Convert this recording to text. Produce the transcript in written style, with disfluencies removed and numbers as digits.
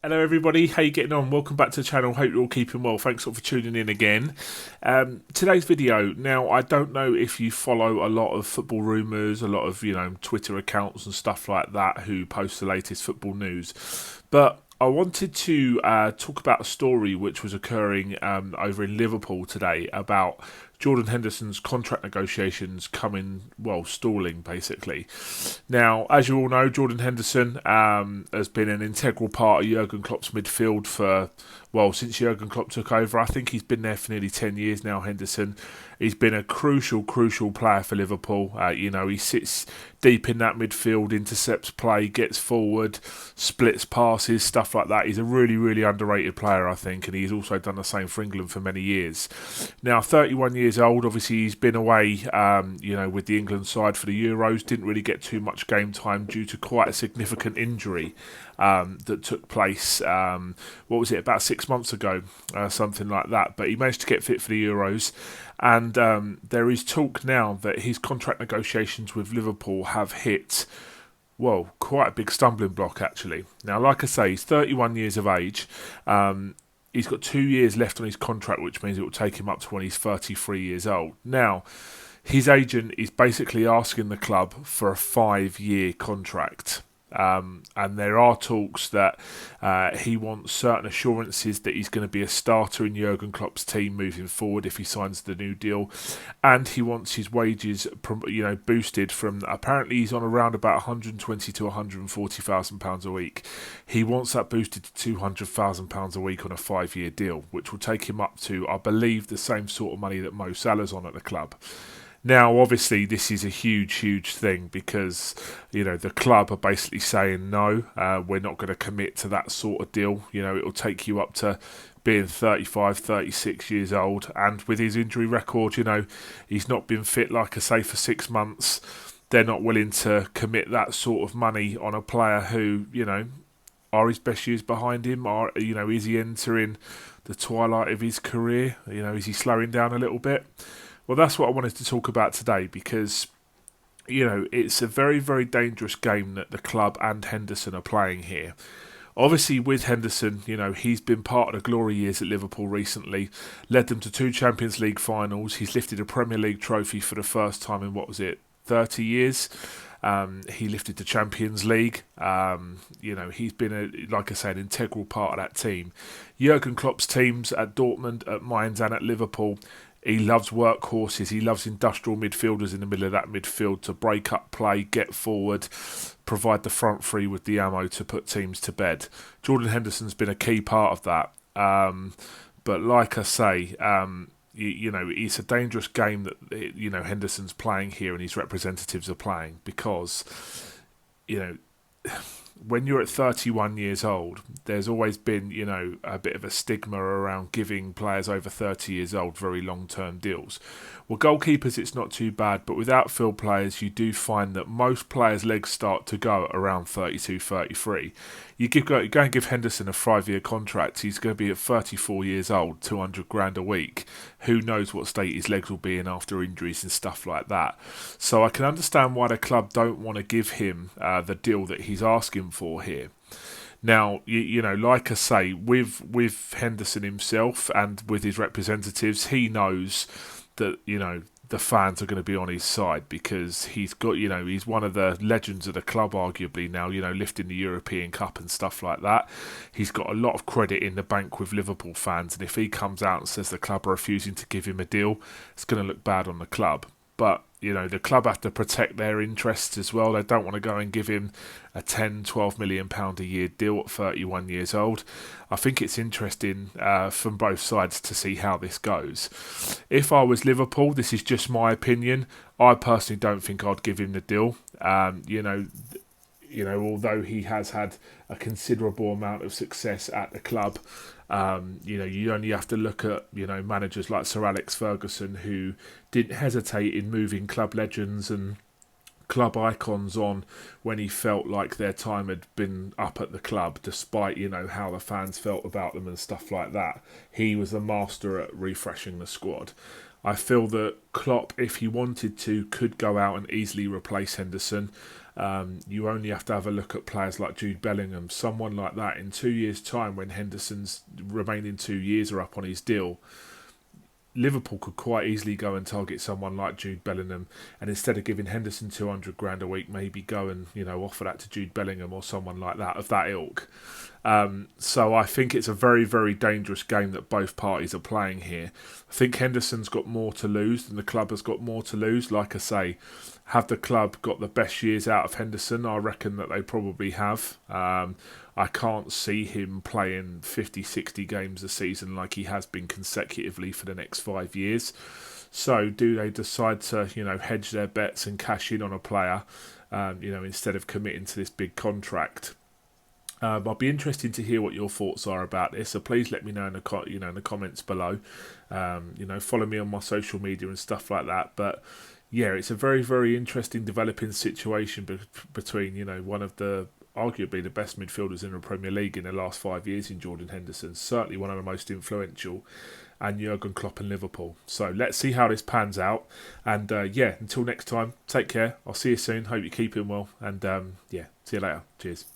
Hello everybody, how you getting on? Welcome back to the channel, hope you're all keeping well. Thanks for tuning in again. Today's video, now I don't know if you follow a lot of football rumours, a lot of Twitter accounts and stuff like that who post the latest football news, but I wanted to talk about a story which was occurring over in Liverpool today about Jordan Henderson's contract negotiations stalling basically. Now, as you all know, Jordan Henderson has been an integral part of Jurgen Klopp's midfield since Jurgen Klopp took over. I think he's been there for nearly 10 years now, Henderson. He's been a crucial player for Liverpool. He sits deep in that midfield, intercepts play, gets forward, splits passes, stuff like that. He's a really underrated player, I think, and he's also done the same for England for many years. Now, 31 years old, obviously he's been away, with the England side for the Euros. Didn't really get too much game time due to quite a significant injury that took place, about 6 months ago, something like that. But he managed to get fit for the Euros. And there is talk now that his contract negotiations with Liverpool have hit, quite a big stumbling block actually. Now, like I say, he's 31 years of age. He's got 2 years left on his contract, which means it will take him up to when he's 33 years old. Now, his agent is basically asking the club for a 5-year contract. And there are talks that he wants certain assurances that he's going to be a starter in Jurgen Klopp's team moving forward if he signs the new deal, and he wants his wages, boosted from, apparently he's on around about 120 to 140,000 pounds a week. He wants that boosted to 200,000 pounds a week on a 5-year deal, which will take him up to, I believe, the same sort of money that Mo Salah's on at the club. Now, obviously, this is a huge thing because, the club are basically saying, no, we're not going to commit to that sort of deal. It'll take you up to being 35, 36 years old. And with his injury record, he's not been fit, like I say, for 6 months. They're not willing to commit that sort of money on a player who, are his best years behind him? Is he entering the twilight of his career? Is he slowing down a little bit? Well, that's what I wanted to talk about today because, it's a very dangerous game that the club and Henderson are playing here. Obviously, with Henderson, he's been part of the glory years at Liverpool recently, led them to 2 Champions League finals. He's lifted a Premier League trophy for the first time in, 30 years. He lifted the Champions League. He's been, like I said, an integral part of that team. Jurgen Klopp's teams at Dortmund, at Mainz and at Liverpool, he loves workhorses. He loves industrial midfielders in the middle of that midfield to break up play, get forward, provide the front three with the ammo to put teams to bed. Jordan Henderson's been a key part of that. But like I say, it's a dangerous game that Henderson's playing here and his representatives are playing because when you're at 31 years old, there's always been, a bit of a stigma around giving players over 30 years old very long-term deals. Well, goalkeepers, it's not too bad, but with outfield players, you do find that most players' legs start to go around 32, 33. You go and give Henderson a 5-year contract, he's going to be at 34 years old, 200 grand a week. Who knows what state his legs will be in after injuries and stuff like that. So I can understand why the club don't want to give him the deal that he's asking for here. Now, like I say, with Henderson himself and with his representatives, he knows that, the fans are going to be on his side because he's got, he's one of the legends of the club arguably now, lifting the European Cup and stuff like that. He's got a lot of credit in the bank with Liverpool fans, and if he comes out and says the club are refusing to give him a deal, it's going to look bad on the club. But, the club have to protect their interests as well. They don't want to go and give him a 10, 12 million pound a year deal at 31 years old. I think it's interesting from both sides to see how this goes. If I was Liverpool, this is just my opinion, I personally don't think I'd give him the deal. Although he has had a considerable amount of success at the club, you only have to look at, managers like Sir Alex Ferguson, who didn't hesitate in moving club legends and club icons on when he felt like their time had been up at the club, despite, how the fans felt about them and stuff like that. He was a master at refreshing the squad. I feel that Klopp, if he wanted to, could go out and easily replace Henderson. You only have to have a look at players like Jude Bellingham, someone like that. In 2 years' time, when Henderson's remaining 2 years are up on his deal, Liverpool could quite easily go and target someone like Jude Bellingham, and instead of giving Henderson 200 grand a week, maybe go and offer that to Jude Bellingham or someone like that of that ilk. So I think it's a very, very dangerous game that both parties are playing here. I think Henderson's got more to lose than the club has got more to lose. Like I say, have the club got the best years out of Henderson? I reckon that they probably have. I can't see him playing 50, 60 games a season like he has been consecutively for the next 5 years. So do they decide to, hedge their bets and cash in on a player, instead of committing to this big contract? I'll be interested to hear what your thoughts are about this. So please let me know in the comments below. Follow me on my social media and stuff like that. But yeah, it's a very, very interesting developing situation between one of the arguably the best midfielders in the Premier League in the last 5 years in Jordan Henderson, certainly one of the most influential, and Jurgen Klopp in Liverpool. So let's see how this pans out. And until next time, take care. I'll see you soon. Hope you're keeping well. And see you later. Cheers.